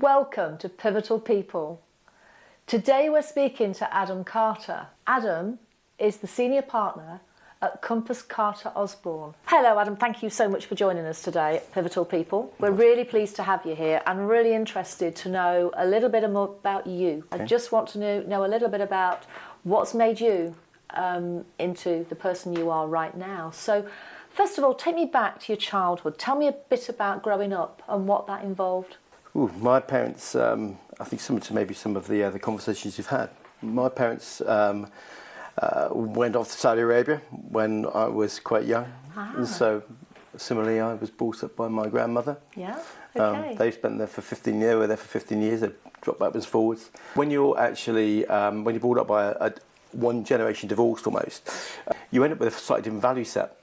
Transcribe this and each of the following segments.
Welcome to Pivotal People. Today we're speaking to Adam Carter. Adam is the senior partner at Compass Carter Osborne. Hello Adam, thank you so much for joining us today at Pivotal People. We're really pleased to have you here and really interested to know a little bit more about you. Okay. I just want to know a little bit about what's made you into the person you are right now. So first of all, take me back to your childhood. Tell me a bit about growing up and what that involved. Ooh, my parents, I think similar to maybe some of the conversations you've had. My parents went off to Saudi Arabia when I was quite young. And so similarly I was brought up by my grandmother. Yeah, okay. They spent there for 15 years, were there for 15 years, they dropped backwards and forwards. When you're actually, when you're brought up by a one generation divorced almost, you end up with a slightly different value set.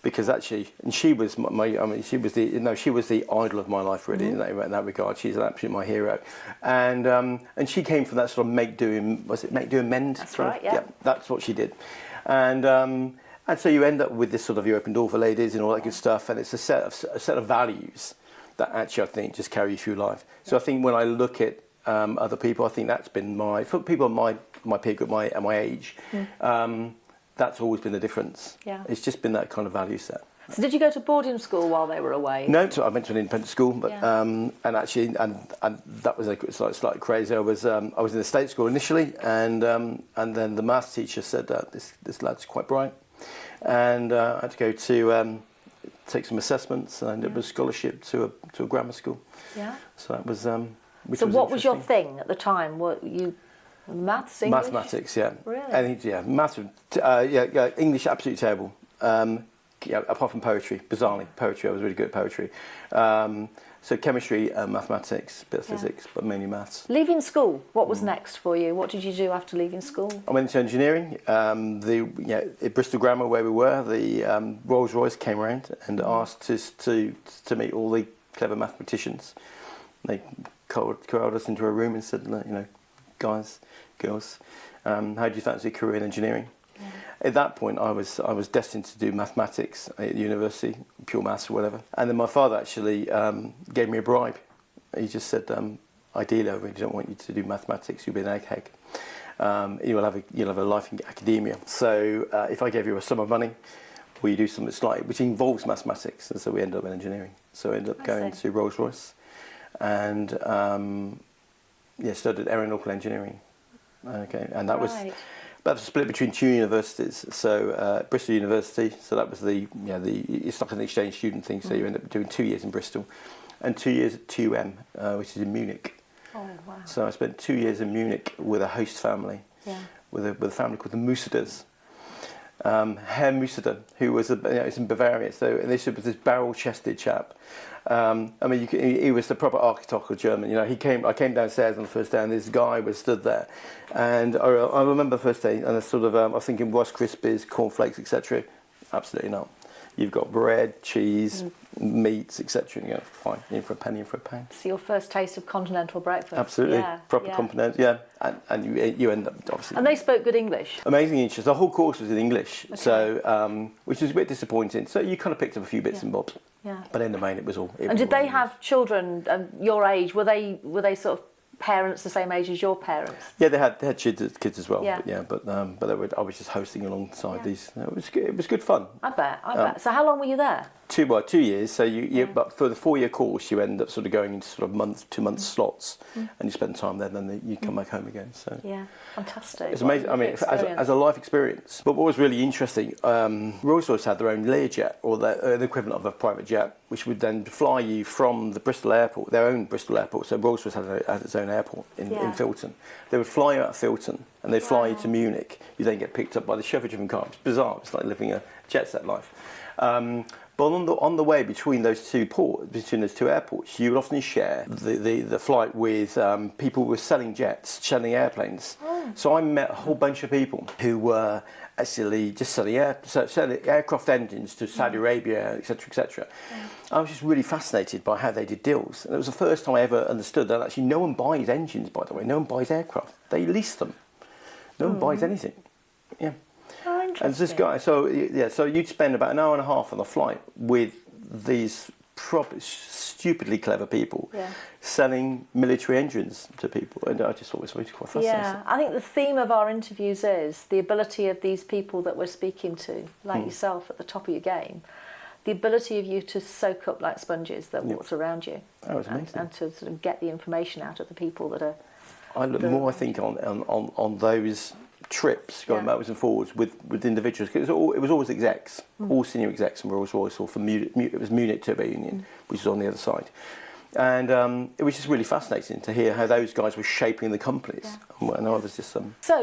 Because actually, and she was she was the idol of my life really in that regard. She's absolutely my hero, and she came from that sort of make do and mend. That's right, yeah. That's what she did, and so you end up with this sort of you open door for ladies and all that good stuff, and it's a set of values that actually I think just carry you through life. So I think when I look at other people, I think that's been for people my peer group, my age. That's always been the difference. Yeah. It's just been that kind of value set. So did you go to boarding school while they were away? No, I went to an independent school, but and that was slightly crazy. I was in the state school initially, and then the maths teacher said that this lad's quite bright, and I had to go to take some assessments, and I ended up with a scholarship to a grammar school. Yeah. So that was. So what was your thing at the time? What you? Maths, English? Mathematics, yeah. Really? Anything, yeah. Maths, English, absolutely terrible. Apart from poetry, bizarrely, poetry. I was really good at poetry. So chemistry, mathematics, bit of physics, but mainly maths. Leaving school, what was next for you? What did you do after leaving school? I went into engineering. At Bristol Grammar, where we were, the Rolls Royce came around and asked us to meet all the clever mathematicians. They corralled us into a room and said, guys, girls, how do you fancy a career in engineering? Yeah. At that point, I was destined to do mathematics at university, pure maths or whatever. And then my father actually gave me a bribe. He just said, ideally, I really don't want you to do mathematics. You'll be an egghead. You'll have a life in academia. So if I gave you a sum of money, will you do something slightly which involves mathematics? And so we ended up in engineering. So I ended up going to Rolls Royce, and studied aeronautical engineering. Okay, and that was split between two universities. So Bristol University, so that was it's like an exchange student thing. So you end up doing 2 years in Bristol, and 2 years at 2M, which is in Munich. Oh wow! So I spent 2 years in Munich with a host family, with a family called the Musaders. Herr Musada, who was it's in Bavaria. So this was this barrel-chested chap. He was the proper archetypal German. I came downstairs on the first day, and this guy was stood there, and I remember the first day, and I was thinking Rice Krispies, cornflakes, etc. Absolutely not. You've got bread, cheese, meats, etc. And you go, fine, in for a penny, in for a pound. So your first taste of continental breakfast. Absolutely, proper continental, and you end up obviously. And they spoke good English. Amazing English. The whole course was in English, so which was a bit disappointing. So you kind of picked up a few bits and bobs. Yeah. But in the main, it was all. And did they have children your age? Were they sort of parents the same age as your parents? Yeah, they had kids as well. Yeah. But I was just hosting alongside these. It was good fun. I bet. So how long were you there? 2 years. So but for the 4-year course, you end up sort of going into sort of 2 month slots, and you spend time there. Then you come back home again. So fantastic. It's amazing. I mean, as a life experience. But what was really interesting, Rolls Royce had their own Learjet, or the equivalent of a private jet, which would then fly you from the Bristol airport, their own Bristol airport. So Rolls Royce had its own airport in Filton. They would fly you out of Filton, and they'd fly you to Munich. You then get picked up by the chauffeur-driven car. It's bizarre. It's like living a jet set life. But on the way between those two airports, you would often share the flight with people who were selling selling airplanes. Oh. So I met a whole bunch of people who were actually just selling aircraft engines to Saudi Arabia, etc., etc. Yeah. I was just really fascinated by how they did deals. And it was the first time I ever understood that actually no one buys engines, by the way. No one buys aircraft. They lease them. No one buys anything. Yeah. Oh, interesting. And this guy, so you'd spend about an hour and a half on the flight with these stupidly clever people Yeah. selling military engines to people, and I just thought it was really quite fascinating. Yeah, I think the theme of our interviews is the ability of these people that we're speaking to, like yourself at the top of your game, the ability of you to soak up like sponges what's around you. That was amazing. And to sort of get the information out of the people that are... I look more, I think, on those trips going backwards and forwards with individuals. It was always execs, all senior execs, and we're always from Munich. It was Munich Turbo Union, which is on the other side, and it was just really fascinating to hear how those guys were shaping the companies. And I was just So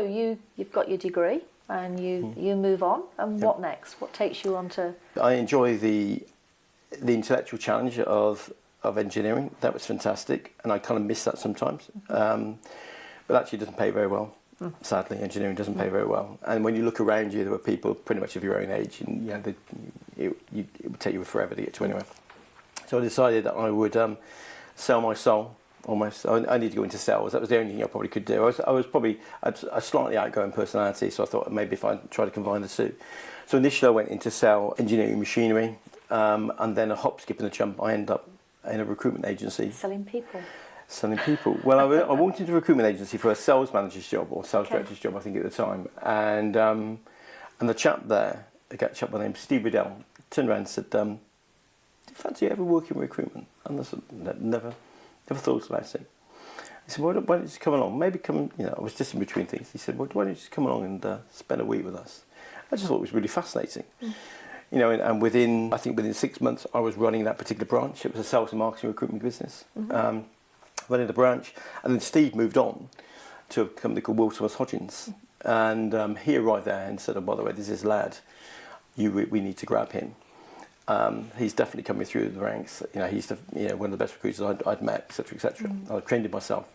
you've got your degree, and you move on, and what next? What takes you on to... I enjoy the intellectual challenge of engineering. That was fantastic, and I kind of miss that sometimes. But actually, it doesn't pay very well. Sadly, engineering doesn't pay very well. And when you look around you, there were people pretty much of your own age, and it would take you forever to get to anywhere. So I decided that I would sell my soul. Almost, I need to go into sales. That was the only thing I probably could do. I was probably a slightly outgoing personality, so I thought maybe if I try to combine the two. So initially, I went into sell engineering machinery, and then a hop, skip, and a jump, I ended up in a recruitment agency. Selling people. Well, I walked into a recruitment agency for a sales manager's job or sales director's job, I think, at the time. And the chap there, a chap by the name of Steve Riddell, turned around and said, "Do you fancy ever working in recruitment?" And I said, "Never thought about it." He said, "Why don't you just come along? Maybe come." I was just in between things. He said, "Why don't you just come along and spend a week with us?" I just thought it was really fascinating. And within 6 months, I was running that particular branch. It was a sales and marketing recruitment business. Running the branch, and then Steve moved on to a company called Will Thomas Hodgins, and he arrived there and said, "Oh, by the way, there's this lad, we need to grab him. He's definitely coming through the ranks. He's one of the best recruiters I'd met, etc., etc." I trained him myself,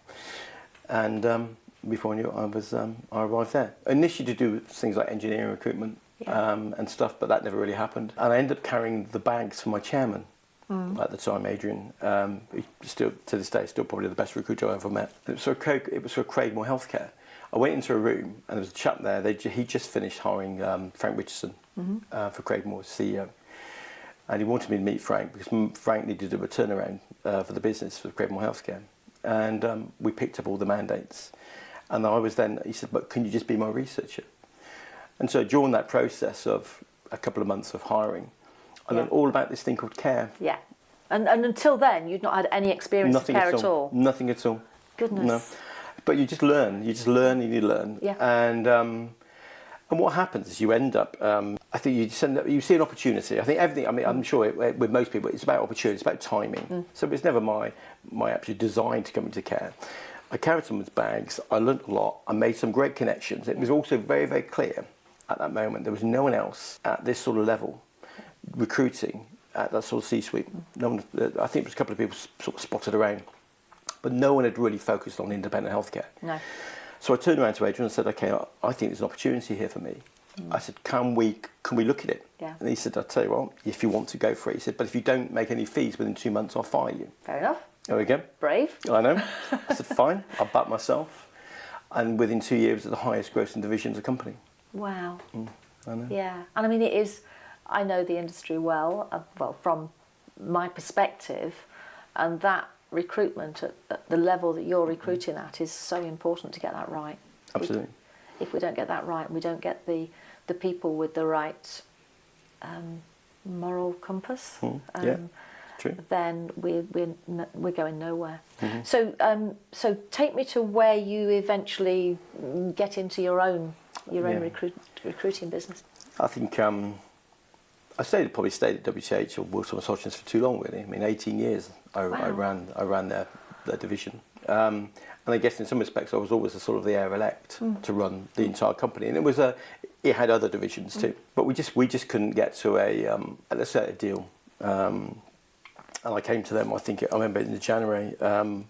and before I knew it, I arrived there initially to do things like engineering recruitment and stuff, but that never really happened. And I ended up carrying the bags for my chairman. At the time, Adrian, still to this day, still probably the best recruiter I ever met. It was for Craigmore Healthcare. I went into a room and there was a chap there. He just finished hiring Frank Richardson for Craigmore's CEO, and he wanted me to meet Frank because Frank needed to do a turnaround for the business for Craigmore Healthcare, and we picked up all the mandates. And he said, "But can you just be my researcher?" And so during that process of a couple of months of hiring, I learned all about this thing called care. Yeah. And until then, you'd not had any experience of care at all? Nothing at all. Goodness. No. But you just learn. You learn. Yeah. And what happens is you end up, I think you see an opportunity. I think everything, I'm sure with most people, it's about opportunity, it's about timing. So it's never my actual design to come into care. I carried someone's bags. I learned a lot. I made some great connections. It was also very, very clear at that moment there was no one else at this sort of level recruiting at that sort of C-suite. No one, I think there was a couple of people sort of spotted around, but no one had really focused on independent healthcare. No. So I turned around to Adrian and said, "Okay, I think there's an opportunity here for me." I said, "Can we look at it?" Yeah. And he said, "I'll tell you what, if you want to go for it." He said, "But if you don't make any fees within 2 months, I'll fire you." Fair enough. There we go. Brave. I know. I said, "Fine, I'll back myself." And within 2 years, it was the highest grossing division of the company. Wow. I know. Yeah, and it is. I know the industry well from my perspective, and that recruitment at the level that you're recruiting at is so important to get that right. Absolutely. If we don't get that right, we don't get the people with the right moral compass. True. Then we're going nowhere. So take me to where you eventually get into your own recruiting business. I think I probably stayed at WTH or Will Thomas Hodgins for too long, really. 18 years I ran their division. And I guess in some respects I was always the heir elect to run the entire company. And it had other divisions too. But we just couldn't get to a deal. And I came to them, I remember in January, I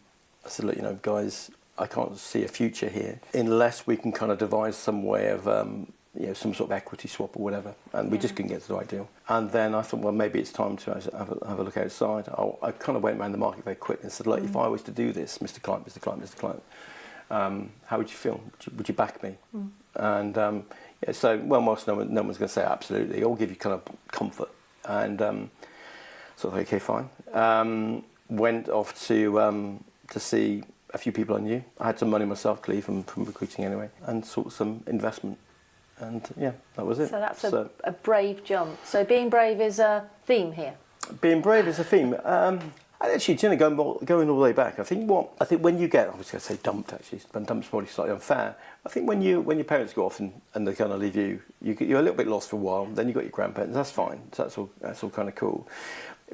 said, "Look, guys, I can't see a future here unless we can kind of devise some way of some sort of equity swap or whatever," and we just couldn't get to the right deal. And then I thought, well, maybe it's time to have a look outside. I kind of went around the market very quickly and said, "Look, if I was to do this, Mr. Client, how would you feel? Would you back me?" And whilst no one's going to say absolutely, I'll give you kind of comfort. And So I thought, okay, fine. Went off to see a few people I knew. I had some money myself, clearly, from recruiting anyway, and sought some investment. And yeah, that was it. So that's a brave jump. So being brave is a theme here. Being brave is a theme. And actually, going all the way back, I think when you get, I was going to say dumped actually, but dumped's probably slightly unfair. I think when your parents go off and they kind of leave you, you're a little bit lost for a while. Then you got your grandparents. That's fine. So that's all kind of cool.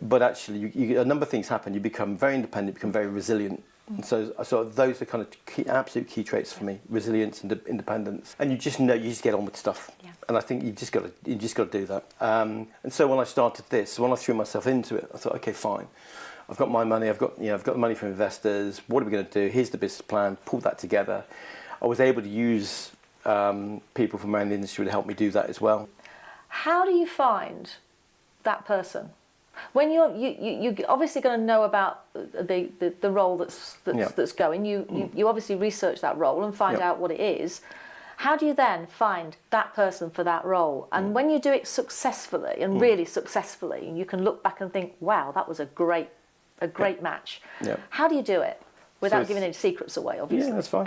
But actually, a number of things happen. You become very independent, become very resilient. And so those are kind of absolute key traits for me: resilience and independence. And you just get on with stuff. Yeah. And I think you just got to do that. And so when I started this, when I threw myself into it, I thought, okay, fine. I've got my money. I've got the money from investors. What are we going to do? Here's the business plan. Pull that together. I was able to use people from around the industry to help me do that as well. How do you find that person? When you're obviously going to know about the role that's going. You obviously research that role and find out what it is. How do you then find that person for that role? And when you do it successfully and really successfully, you can look back and think, wow, that was a great match. Yeah. How do you do it? Without giving any secrets away, obviously. Yeah, that's fine.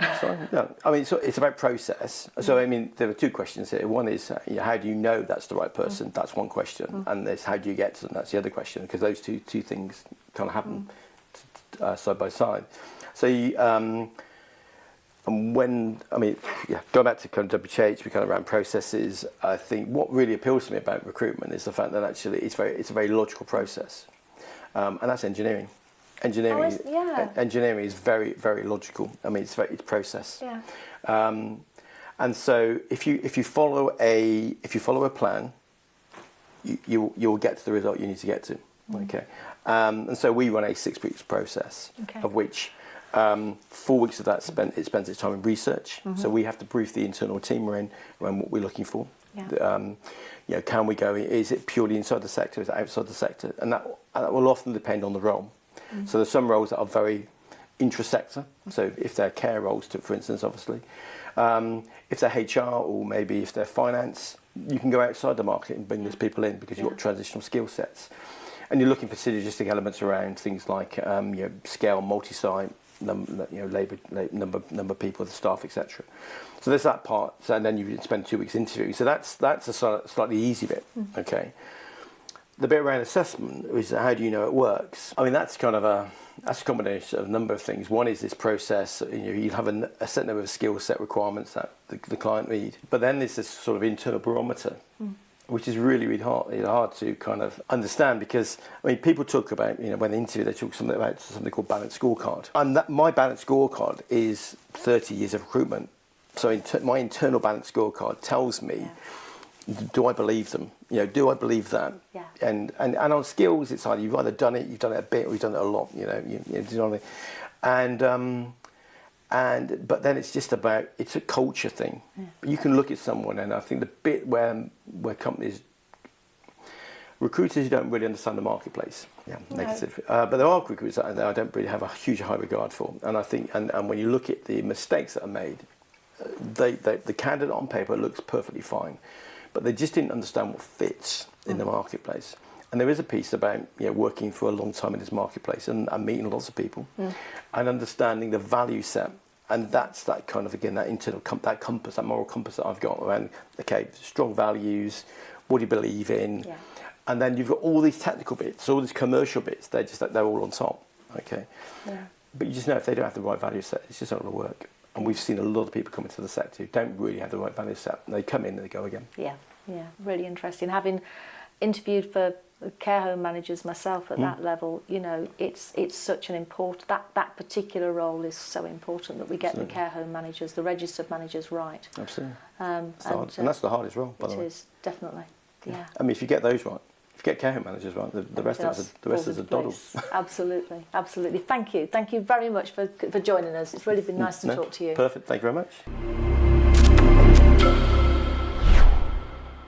No, I mean, it's about process. So, I mean, there are two questions here. One is, how do you know that's the right person? That's one question. And there's how do you get to them? That's the other question. Because those two things kind of happen side by side. So, and going back to kind of WHH, we kind of ran processes. I think what really appeals to me about recruitment is the fact that actually it's a very logical process, and that's engineering. Engineering is very, very logical. I mean, it's process. Yeah. And so if you follow a plan, you'll get to the result you need to get to. Okay. And so we run a 6 weeks process, of which 4 weeks of that spends its time in research. So we have to brief the internal team around what we're looking for. Yeah. Can we go? Is it purely inside the sector? Is it outside the sector? And that will often depend on the role. So there's some roles that are very intra-sector. So if they're care roles, for instance, obviously, if they're HR or maybe if they're finance, you can go outside the market and bring those people in because you've got transitional skill sets, and you're looking for synergistic elements around things like scale, multi-site, labour, number of people, the staff, etc. So there's that part. So, and then you spend 2 weeks interviewing. So that's a slightly easy bit. Okay. The bit around assessment is how do you know it works? I mean, that's a combination of a number of things. One is this process. You have a set number of skill set requirements that the client need. But then there's this sort of internal barometer, which is really, really hard to kind of understand because, I mean, people talk about, when they interview, they talk about something called balanced scorecard. And my balanced scorecard is 30 years of recruitment. So my internal balanced scorecard tells me, do I believe them? Do I believe that? Yeah. And on skills, it's either you've either done it a bit, or you've done it a lot. You know what I mean? But then it's just about it's a culture thing. Yeah. You can look at someone, and I think the bit where companies, recruiters who don't really understand the marketplace, negative. But there are recruiters that I don't really have a huge high regard for, and I think and when you look at the mistakes that are made, the candidate on paper looks perfectly fine. But they just didn't understand what fits in the marketplace. And there is a piece about working for a long time in this marketplace and meeting lots of people and understanding the value set. And that's that kind of, again, that internal that compass, that moral compass that I've got around, strong values, what do you believe in? Yeah. And then you've got all these technical bits, all these commercial bits, they're all on top. Okay. Yeah. But you just know if they don't have the right value set, it's just not going to work. And we've seen a lot of people come into the sector who don't really have the right value set. They come in and they go again. Yeah, really interesting. Having interviewed for care home managers myself at that level, it's such an important, that particular role is so important that we get the care home managers, the registered managers right. Absolutely. And that's the hardest role, by the way. It is, definitely, yeah. I mean, if you get those right, if you get care home managers right, the rest is a doddle. Absolutely. Thank you very much for joining us. It's really been nice to talk to you. Perfect. Thank you very much.